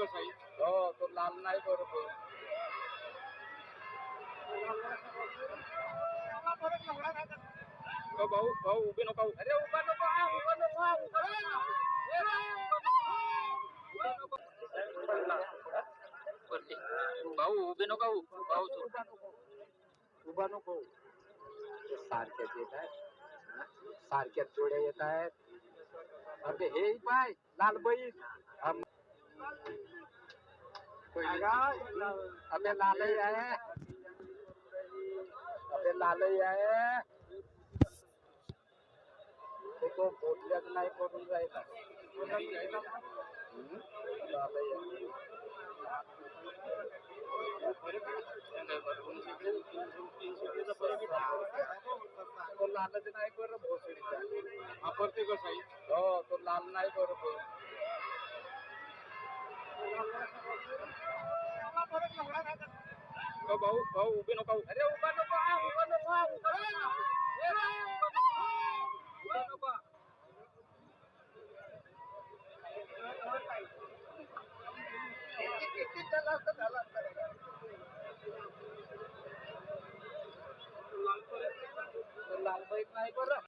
का साई? हो तो लाल नाही बरोबर. भाऊ भाऊ उभे नका. अरे उभा नको उभा नको भाऊ उभे नका. भाऊ उभा नको. सारख्याच येत आहेत, सारख्याच जोड्या येत आहेत. अरे हे पाय लाल बैल अबे लालही आहे, अबे लालही आहे. तो बोलल्याच नाही करून राहिला. लालही आहे. तो लालच नाही बरं भोसडीचा. वापरते का साई? हो तो लाल नाही बरोबर. भाऊ भाऊ उभे नका. अरे उभा नको उभा नको उभा नको. लाल बैल नाही बरं.